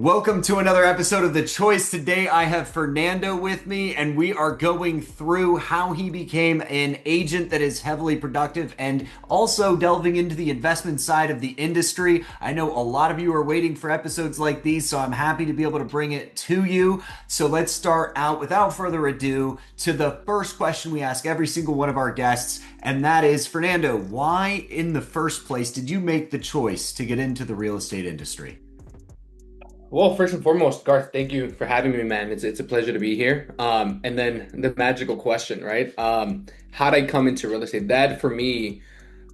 Welcome to another episode of The Choice. Today I have Fernando with me, and we are going through how he became an agent that is heavily productive and also delving into the investment side of the industry. I know a lot of you are waiting for episodes like these, so I'm happy to be able to bring it to you. So let's start out without further ado to the first question we ask every single one of our guests, and that is, Fernando, why in the first place did you make the choice to get into the real estate industry? Well, first and foremost, Garth, thank you for having me, man. It's a pleasure to be here. And then the magical question, right? How'd I come into real estate? That for me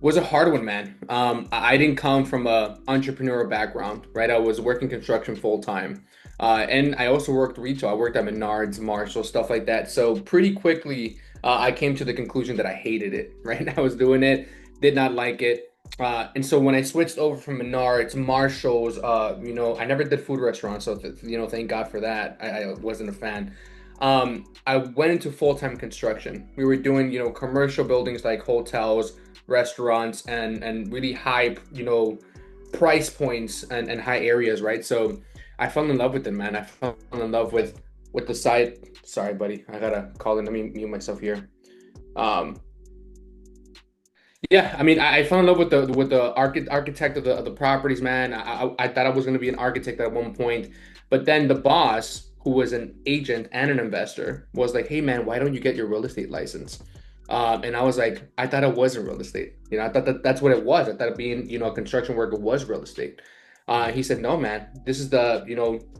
was a hard one, man. I didn't come from a entrepreneurial background, right? I was working construction full time. And I also worked retail. I worked at Menards, Marshall, stuff like that. So pretty quickly, I came to the conclusion that I hated it, right? I was doing it, did not like it. And so when I switched over from Menards, Marshalls, I never did food restaurants, so thank God for that. I wasn't a fan. I went into full-time construction. We were doing, commercial buildings like hotels, restaurants, and really high, price points and high areas, right? So I fell in love with it, man. I fell in love with the site. Sorry, buddy, I gotta call in. Let me mute myself here. Um, Yeah, I mean, I fell in love with the architect of the properties, man. I thought I was going to be an architect at one point, but then the boss, who was an agent and an investor, was like, "Hey, man, why don't you get your real estate license?" And I was like, "I thought I wasn't real estate. I thought that's what it was. I thought being, a construction worker was real estate." He said, "No, man, this is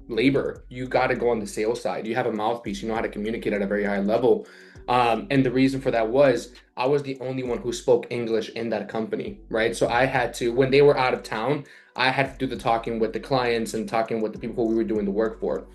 labor. You got to go on the sales side. You have a mouthpiece. You know how to communicate at a very high level." And the reason for that was I was the only one who spoke English in that company, right? So I had to, when they were out of town, I had to do the talking with the clients and talking with the people who we were doing the work for.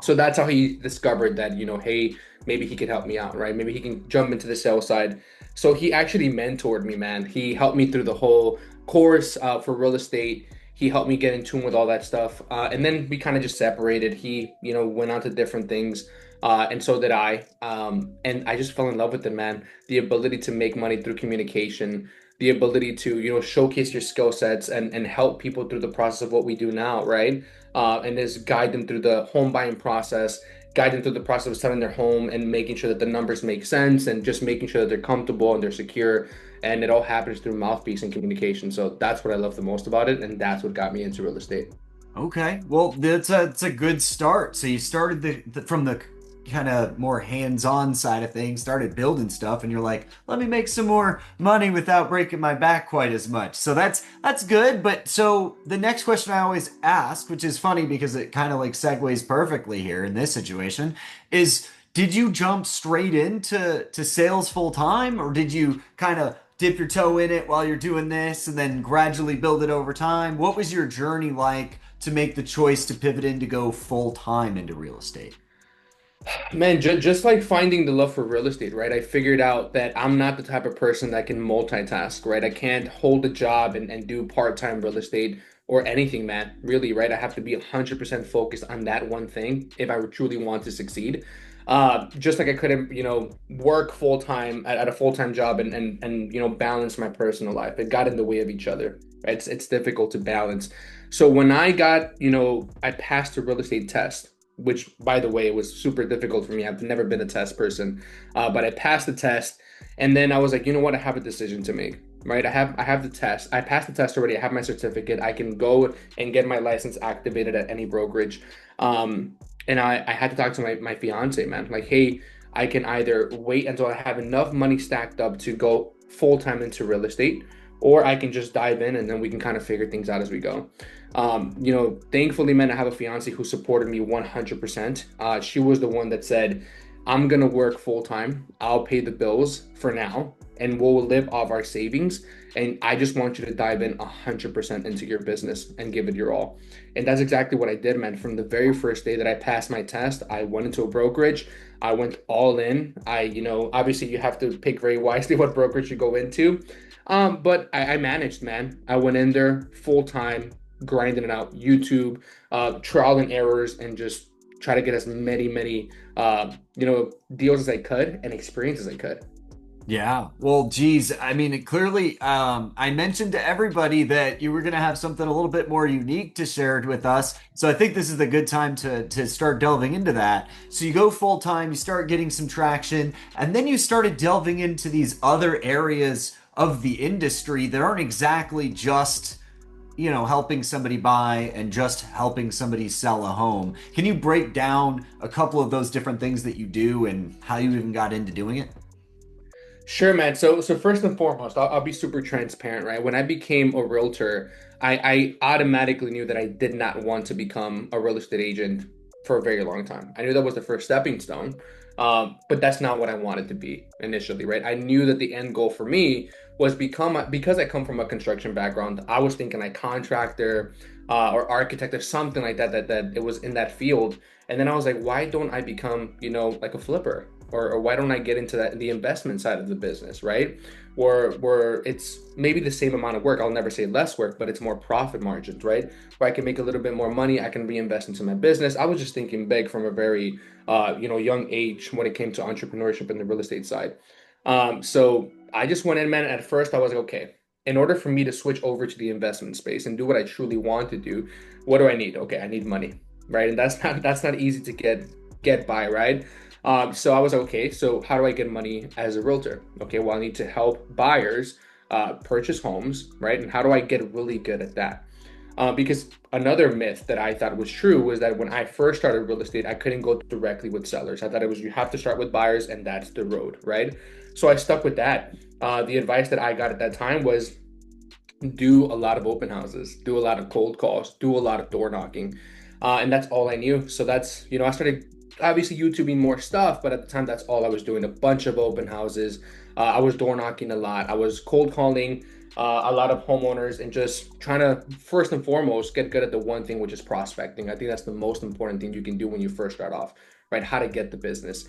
So that's how he discovered that, hey, maybe he could help me out, right? Maybe he can jump into the sales side. So he actually mentored me, man. He helped me through the whole course for real estate. He helped me get in tune with all that stuff. And then we kind of just separated. He, went on to different things. And so did I. And I just fell in love with it, man. The ability to make money through communication, the ability to, showcase your skill sets and help people through the process of what we do now, right? And just guide them through the home buying process, guide them through the process of selling their home and making sure that the numbers make sense and just making sure that they're comfortable and they're secure. And it all happens through mouthpiece and communication. So that's what I love the most about it. And that's what got me into real estate. Okay, well, it's a good start. So you started from the kind of more hands-on side of things, started building stuff, and you're like, let me make some more money without breaking my back quite as much. So that's good. But so the next question I always ask, which is funny because it kind of like segues perfectly here in this situation, is did you jump straight into sales full time, or did you kind of dip your toe in it while you're doing this and then gradually build it over time? What was your journey like to make the choice to pivot in to go full time into real estate? Man, just like finding the love for real estate, right? I figured out that I'm not the type of person that can multitask, right? I can't hold a job and do part-time real estate or anything, man. Really, right? I have to be 100% focused on that one thing if I truly want to succeed. Just like I couldn't, work full time at a full-time job and balance my personal life. It got in the way of each other, right? It's difficult to balance. So when I got, I passed the real estate test, which by the way was super difficult for me. I've never been a test person, but I passed the test, and then I was like, you know what? I have a decision to make. Right, I have the test. I passed the test already. I have my certificate. I can go and get my license activated at any brokerage. And I had to talk to my fiance, man. Like, hey, I can either wait until I have enough money stacked up to go full time into real estate, or I can just dive in and then we can kind of figure things out as we go. Thankfully, man, I have a fiance who supported me 100%. She was the one that said, I'm gonna work full time. I'll pay the bills for now, and we'll live off our savings. And I just want you to dive in 100% into your business and give it your all. And that's exactly what I did, man. From the very first day that I passed my test, I went into a brokerage. I went all in. Obviously you have to pick very wisely what brokerage you go into. But I managed, man. I went in there full time, grinding it out, YouTube, trial and errors, and just try to get as many, deals as I could and experience as I could. Yeah. Well, geez, I mean, it clearly, I mentioned to everybody that you were going to have something a little bit more unique to share with us. So I think this is a good time to start delving into that. So you go full time, you start getting some traction, and then you started delving into these other areas of the industry that aren't exactly just, helping somebody buy and just helping somebody sell a home. Can you break down a couple of those different things that you do and how you even got into doing it? Sure, man. So first and foremost, I'll be super transparent, right? When I became a realtor, I automatically knew that I did not want to become a real estate agent for a very long time. I knew that was the first stepping stone, but that's not what I wanted to be initially, right? I knew that the end goal for me was because I come from a construction background. I was thinking like contractor or architect or something like that, that it was in that field. And then I was like, why don't I become, like a flipper? Or why don't I get into the investment side of the business, right? Where it's maybe the same amount of work. I'll never say less work, but it's more profit margins, right? Where I can make a little bit more money, I can reinvest into my business. I was just thinking big from a very young age when it came to entrepreneurship and the real estate side. So I just went in, man. At first, I was like, okay, in order for me to switch over to the investment space and do what I truly want to do, what do I need? Okay, I need money, right? And that's not easy to get by, right? So I was okay. So how do I get money as a realtor? Okay, well, I need to help buyers purchase homes, right? And how do I get really good at that? Because another myth that I thought was true was that when I first started real estate, I couldn't go directly with sellers. I thought it was you have to start with buyers and that's the road, right? So I stuck with that. The advice that I got at that time was do a lot of open houses, do a lot of cold calls, do a lot of door knocking. And that's all I knew. So that's, I started obviously YouTubing more stuff, but at the time, that's all I was doing, a bunch of open houses. I was door knocking a lot. I was cold calling a lot of homeowners and just trying to, first and foremost, get good at the one thing, which is prospecting. I think that's the most important thing you can do when you first start off, right? How to get the business.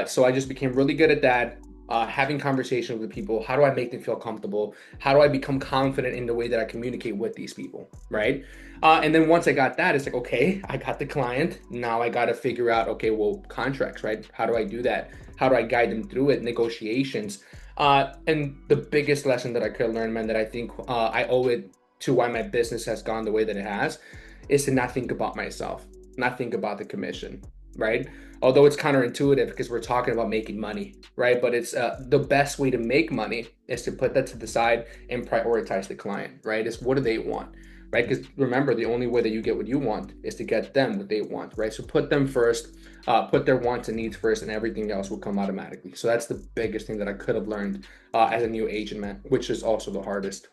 So I just became really good at that. Having conversations with people. How do I make them feel comfortable? How do I become confident in the way that I communicate with these people, right? And then once I got that, it's like, okay, I got the client. Now I got to figure out, okay, well, contracts, right? How do I do that? How do I guide them through it? Negotiations. And the biggest lesson that I could learn, man, that I think I owe it to why my business has gone the way that it has, is to not think about myself, not think about the commission, right? Although it's counterintuitive because we're talking about making money, right? But it's the best way to make money is to put that to the side and prioritize the client, right? Is what do they want, right? Because remember, the only way that you get what you want is to get them what they want, right? So put them first, put their wants and needs first, and everything else will come automatically. So that's the biggest thing that I could have learned as a new agent, man, which is also the hardest.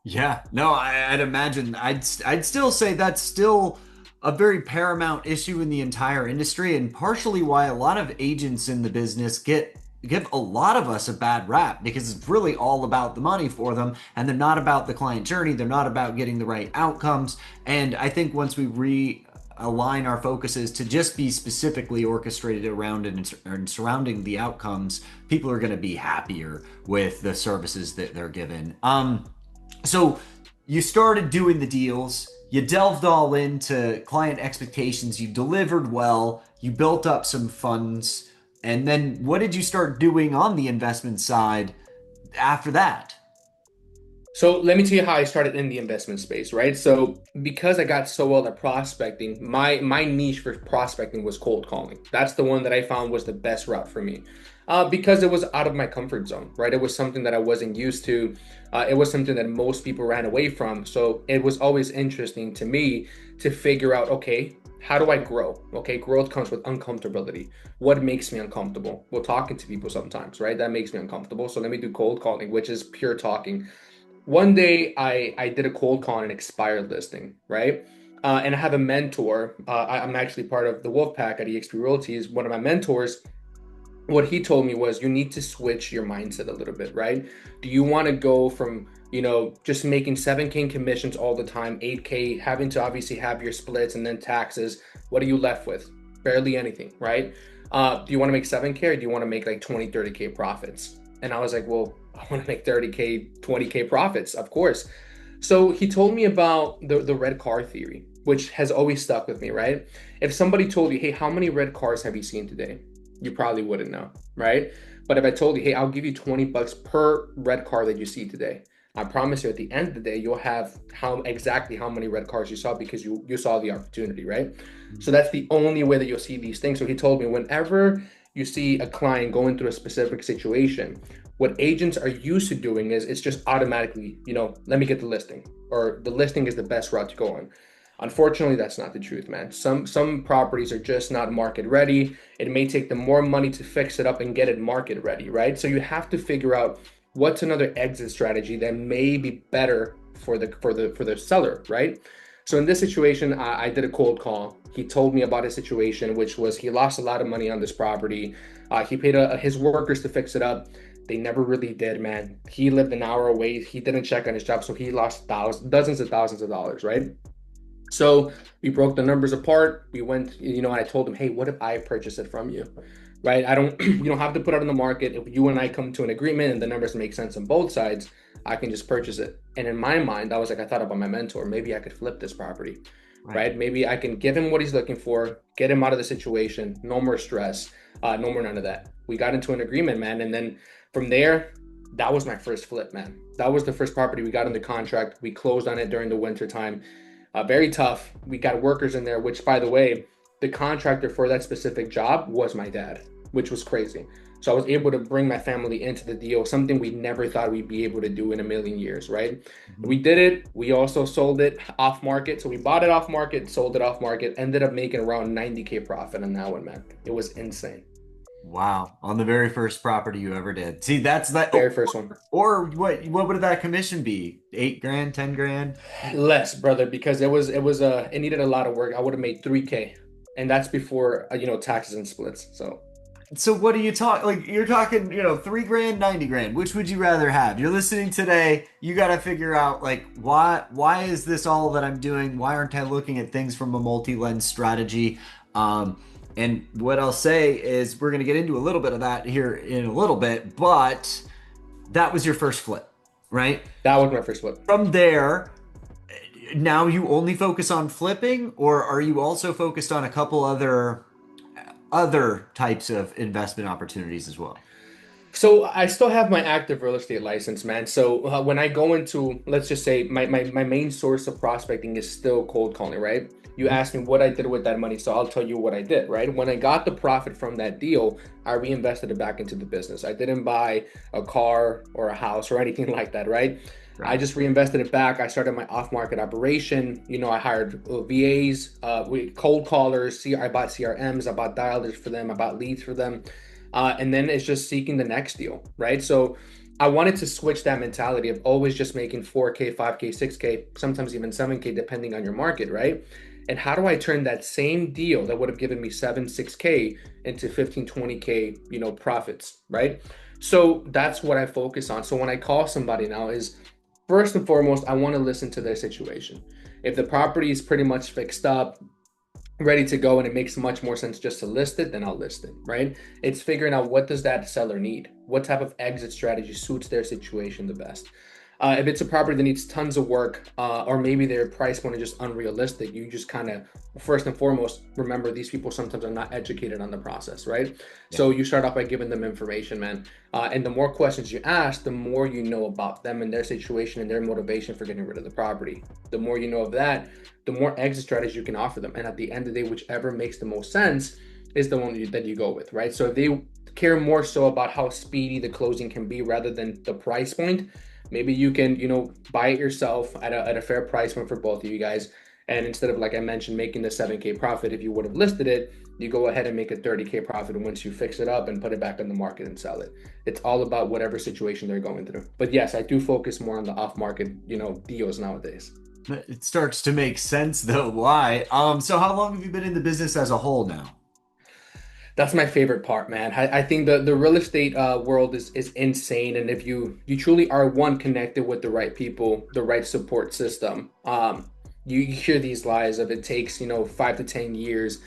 Yeah, no, I'd imagine I'd still say that's still a very paramount issue in the entire industry, and partially why a lot of agents in the business give a lot of us a bad rap because it's really all about the money for them, and they're not about the client journey. They're not about getting the right outcomes. And I think once we realign our focuses to just be specifically orchestrated around and surrounding the outcomes, people are going to be happier with the services that they're given. So you started doing the deals, you delved all into client expectations, you delivered well, you built up some funds, and then what did you start doing on the investment side after that? So let me tell you how I started in the investment space, right? So because I got so well at prospecting, my niche for prospecting was cold calling. That's the one that I found was the best route for me, because it was out of my comfort zone, right? It was something that I wasn't used to. It was something that most people ran away from. So it was always interesting to me to figure out, okay, how do I grow? Okay, growth comes with uncomfortability. What makes me uncomfortable? Well, talking to people sometimes, right? That makes me uncomfortable. So let me do cold calling, which is pure talking. One day I did a cold call on an expired listing, right? And I have a mentor. I'm actually part of the Wolf Pack at eXp Realty. Is one of my mentors. What he told me was you need to switch your mindset a little bit, right? Do you want to go from, just making 7K in commissions all the time, 8K, having to obviously have your splits and then taxes? What are you left with? Barely anything, right? Do you want to make 7K or do you want to make like 20, 30K profits? And I was like, well, I want to make 30K, 20K profits, of course. So he told me about the red car theory, which has always stuck with me, right? If somebody told you, hey, how many red cars have you seen today? you probably wouldn't know, right? But if I told you, hey, I'll give you 20 bucks per red car that you see today, I promise you at the end of the day, you'll have how many red cars you saw because you saw the opportunity, right? So that's the only way that you'll see these things. So he told me whenever you see a client going through a specific situation, what agents are used to doing is it's just automatically, let me get the listing, or the listing is the best route to go on. Unfortunately, that's not the truth, man. Some properties are just not market ready. It may take them more money to fix it up and get it market ready, right? So you have to figure out what's another exit strategy that may be better for the seller, right? So in this situation, I did a cold call. He told me about his situation, which was he lost a lot of money on this property. He paid his workers to fix it up. They never really did, man. He lived an hour away. He didn't check on his job, so he lost dozens of thousands of dollars, right? So we broke the numbers apart. We went, and I told him, hey, what if I purchase it from you? Right? I don't, you don't have to put it on the market. If you and I come to an agreement and the numbers make sense on both sides, I can just purchase it. And in my mind, I was like, I thought about my mentor. Maybe I could flip this property, Right. right? Maybe I can give him what he's looking for, get him out of the situation, no more stress, no more none of that. We got into an agreement, man. And then from there, that was my first flip, man. That was the first property we got into contract. We closed on it during the winter time. Very tough. We got workers in there, which, by the way, the contractor for that specific job was my dad, which was crazy. So I was able to bring my family into the deal, something we never thought we'd be able to do in a million years, right? Mhm. We did it. We also sold it off market. So we bought it off market, sold it off market, ended up making around 90K profit on that one, man. It was insane. Wow. On the very first property you ever did. See, that's that. Very first one. Or what would that commission be? 8 grand, 10 grand? Less, brother, because it needed a lot of work. I would have made 3K. And that's before taxes and splits. So So what are you talking? Like you're talking, 3 grand, 90 grand. Which would you rather have? You're listening today. You got to figure out like why is this all that I'm doing? Why aren't I looking at things from a multi-lens strategy? Um, and what I'll say is we're gonna get into a little bit of that here in a little bit, but that was your first flip, right? that was my first flip. From there, now you only focus on flipping, or are you also focused on a couple other types of investment opportunities as well? So I still have my active real estate license, man. So when I go into, let's just say my main source of prospecting is still cold calling, right? You Mhm. asked me what I did with that money, so I'll tell you what I did, right? When I got the profit from that deal, I reinvested it back into the business. I didn't buy a car or a house or anything like that, right? I Right. just reinvested it back. I started my off-market operation. I hired VAs, cold callers. I bought CRMs. I bought dialers for them. I bought leads for them. And then it's just seeking the next deal, right? So I wanted to switch that mentality of always just making 4K, 5K, 6K, sometimes even 7K, depending on your market, right? And how do I turn that same deal that would have given me 7, 6K into 15, 20K, profits, right? So that's what I focus on. So when I call somebody now is first and foremost, I want to listen to their situation. If the property is pretty much fixed up, ready to go, and it makes much more sense just to list it, then I'll list it, right? It's figuring out what does that seller need? What type of exit strategy suits their situation the best? If it's a property that needs tons of work, or maybe their price point is just unrealistic, you just kind of first and foremost remember these people sometimes are not educated on the process, right? Yeah. So you start off by giving them information, man. And the more questions you ask, the more you know about them and their situation and their motivation for getting rid of the property. The more you know of that, the more exit strategies you can offer them. And at the end of the day, whichever makes the most sense is the one that you go with, right? So if they care more so about how speedy the closing can be rather than the price point, maybe you can, buy it yourself at a fair price point for both of you guys. And instead of, like I mentioned, making the 7K profit, if you would have listed it, you go ahead and make a 30K profit once you fix it up and put it back on the market and sell it. It's all about whatever situation they're going through. But yes, I do focus more on the off market, deals nowadays. It starts to make sense though. Why? So how long have you been in the business as a whole now? That's my favorite part, man. I think the real estate world is insane, and if you truly are one connected with the right people, the right support system, you hear these lies of it takes 5 to 10 years.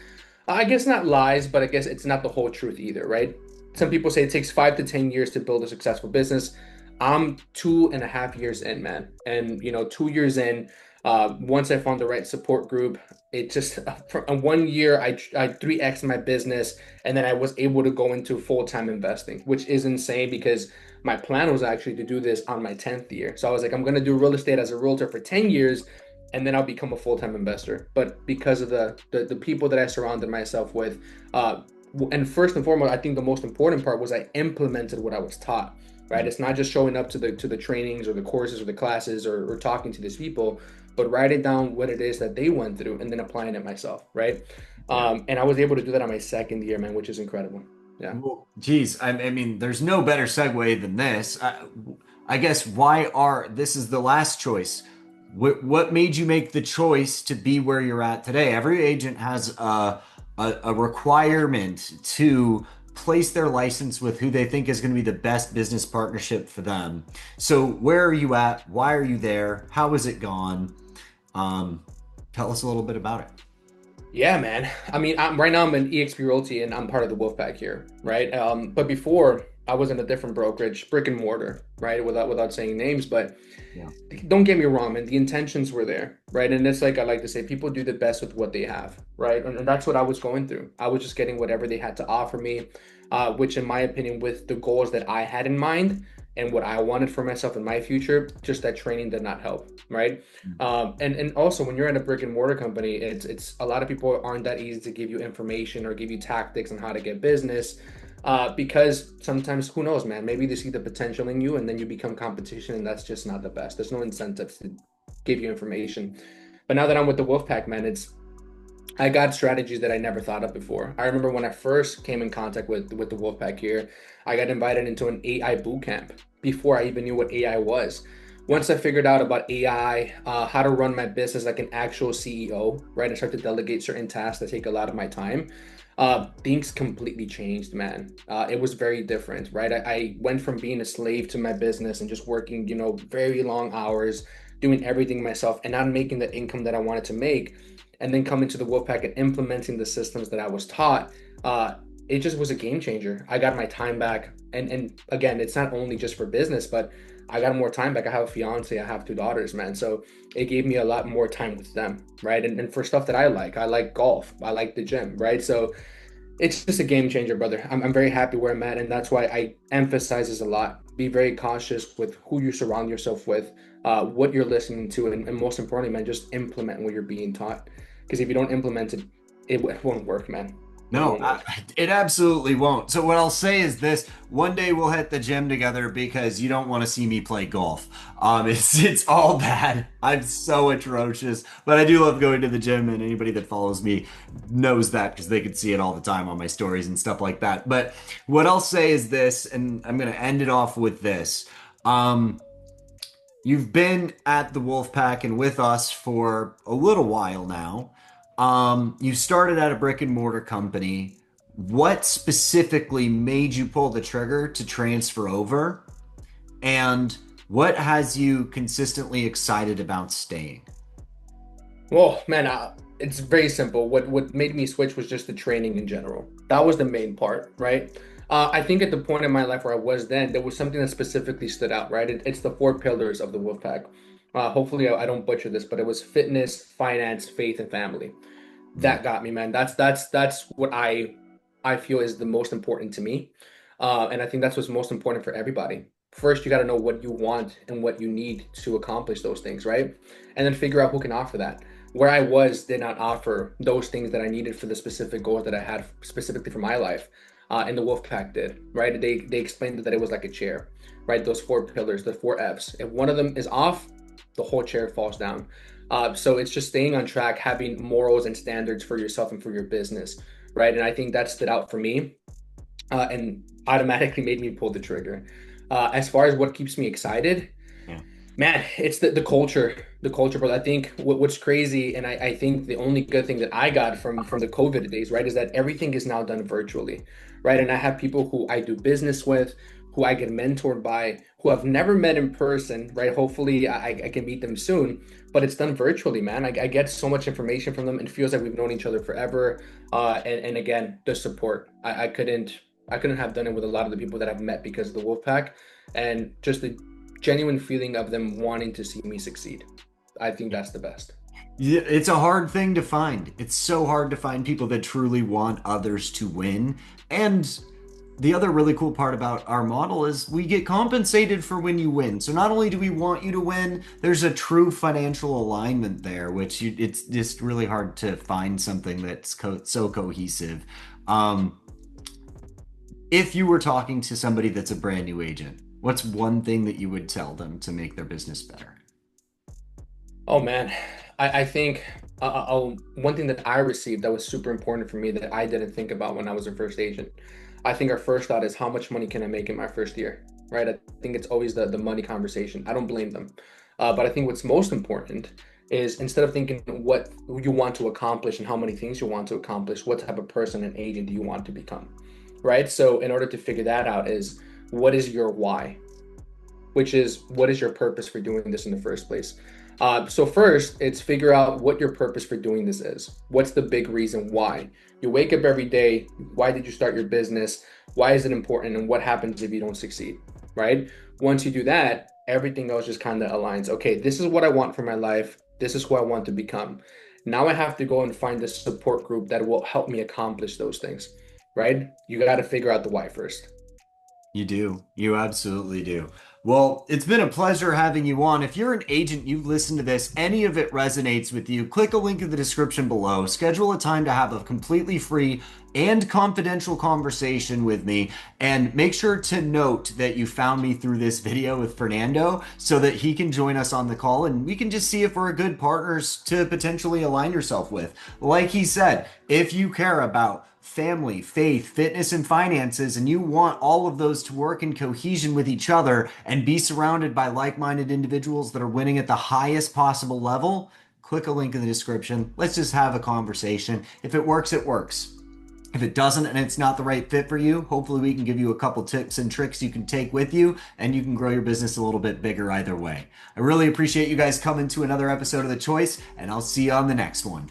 I guess not lies, but I guess it's not the whole truth either, right? Some people say it takes 5 to 10 years to build a successful business. I'm 2.5 years in, man, and 2 years in. Once I found the right support group, it just for 1 year I 3x my business, and then I was able to go into full-time investing, which is insane because my plan was actually to do this on my 10th year. So I was like, I'm gonna do real estate as a realtor for 10 years, and then I'll become a full-time investor. But because of the people that I surrounded myself with, uh, and first and foremost, I think the most important part was I implemented what I was taught. Right, it's not just showing up to the trainings or the courses or the classes or talking to these people, but writing down what it is that they went through and then applying it myself, right? Yeah. And I was able to do that on my second year, man, which is incredible. Yeah. Well, geez, I mean, there's no better segue than this. I guess this is the last choice. What made you make the choice to be where you're at today? Every agent has a requirement to place their license with who they think is going to be the best business partnership for them. So, where are you at? Why are you there? How has it gone? Um, Tell us a little bit about it. Yeah, man. I mean, right now I'm in EXP Realty and I'm part of the Wolfpack here, right? But before I was in a different brokerage, brick and mortar, right? Without saying names, but Yeah. don't get me wrong, man. The intentions were there, right? And it's like I like to say, people do the best with what they have, right? And that's what I was going through. I was just getting whatever they had to offer me, which, in my opinion, with the goals that I had in mind and what I wanted for myself in my future, just that training did not help, right? And also when you're in a brick and mortar company, it's a lot of people aren't that easy to give you information or give you tactics on how to get business. Because sometimes, who knows, man, maybe they see the potential in you and then you become competition, and that's just not the best. There's no incentives to give you information. But now that I'm with the Wolfpack, man, I got strategies that I never thought of before. I remember when I first came in contact with the Wolfpack here, I got invited into an AI boot camp before I even knew what AI was. Yeah. Once I figured out about AI, how to run my business like an actual CEO, right, and start to delegate certain tasks that take a lot of my time, things completely changed, man. It was very different, right? I went from being a slave to my business and just working, very long hours, doing everything myself and not making the income that I wanted to make, and then coming to the Wolfpack and implementing the systems that I was taught. It just was a game changer. I got my time back, and again, it's not only just for business, but I got more time back. I have a fiance, I have two daughters, man. So it gave me a lot more time with them, right? And for stuff that I like golf, I like the gym, right? So it's just a game changer, brother. I'm very happy where I'm at, and that's why I emphasize this a lot. Be very cautious with who you surround yourself with, what you're listening to, and most importantly, man, just implement what you're being taught. Because if you don't implement it, it won't work, man. It No, won't work. it absolutely won't. So what I'll say is this: one day we'll hit the gym together because you don't want to see me play golf. It's all bad. I'm so atrocious, but I do love going to the gym, and anybody that follows me knows that because they could see it all the time on my stories and stuff like that. But what I'll say is this, and I'm gonna end it off with this. Um, You've been at the Wolfpack and with us for a little while now. You started at a brick and mortar company. What specifically made you pull the trigger to transfer over? And what has you consistently excited about staying? Well, man, it's very simple. What made me switch was just the training in general. That was the main part, right? I think at the point in my life where I was then, there was something that specifically stood out, right? It's the four pillars of the Wolfpack. Hopefully, I don't butcher this, but it was fitness, finance, faith, and family. That got me, man. That's what I feel is the most important to me, and I think that's what's most important for everybody. First, you got to know what you want and what you need to accomplish those things, right? And then figure out who can offer that. Where I was did not offer those things that I needed for the specific goals that I had specifically for my life, and the Wolfpack did, right? They explained that it was like a chair, right? Those four pillars, the four F's. If one of them is off, the whole chair falls down. So it's just staying on track, having morals and standards for yourself and for your business, right? And I think that stood out for me, and automatically made me pull the trigger. As far as what keeps me excited, Yeah. man, it's the culture, brother. I think what's crazy, and I think the only good thing that I got from the COVID days, right, is that everything is now done virtually, right? And I have people who I do business with, who I get mentored by, who I've never met in person, right? Hopefully, I can meet them soon, but it's done virtually, man. I get so much information from them. It feels like we've known each other forever. And again, the support. I couldn't have done it with a lot of the people that I've met because of the Wolfpack, and just the genuine feeling of them wanting to see me succeed. I think that's the best. Yeah, it's a hard thing to find. It's so hard to find people that truly want others to win. And the other really cool part about our model is we get compensated for when you win. So not only do we want you to win, there's a true financial alignment there, which it's just really hard to find something that's so cohesive. Um, if you were talking to somebody that's a brand new agent, what's one thing that you would tell them to make their business better? Oh man, I think one thing that I received that was super important for me that I didn't think about when I was a first agent. I think our first thought is how much money can I make in my first year, right? I think it's always the money conversation. I don't blame them, but I think what's most important is instead of thinking what you want to accomplish and how many things you want to accomplish, what type of person and agent do you want to become, right? So in order to figure that out is what is your why, which is what is your purpose for doing this in the first place. So first, it's figure out what your purpose for doing this is. What's the big reason why? You wake up every day. Why did you start your business? Why is it important? And what happens if you don't succeed, right? Once you do that, everything else just kind of aligns. Okay, this is what I want for my life. This is who I want to become. Now I have to go and find the support group that will help me accomplish those things, right? You got to figure out the why first. You do. You absolutely do. Well, it's been a pleasure having you on. If you're an agent, you've listened to this, any of it resonates with you, click a link in the description below. Schedule a time to have a completely free and confidential conversation with me. And make sure to note that you found me through this video with Fernando so that he can join us on the call and we can just see if we're good partners to potentially align yourself with. Like he said, if you care about family, faith, fitness, and finances, and you want all of those to work in cohesion with each other and be surrounded by like-minded individuals that are winning at the highest possible level, click a link in the description. Let's just have a conversation. If it works, it works. If it doesn't and it's not the right fit for you, hopefully we can give you a couple tips and tricks you can take with you and you can grow your business a little bit bigger either way. I really appreciate you guys coming to another episode of The Choice, and I'll see you on the next one.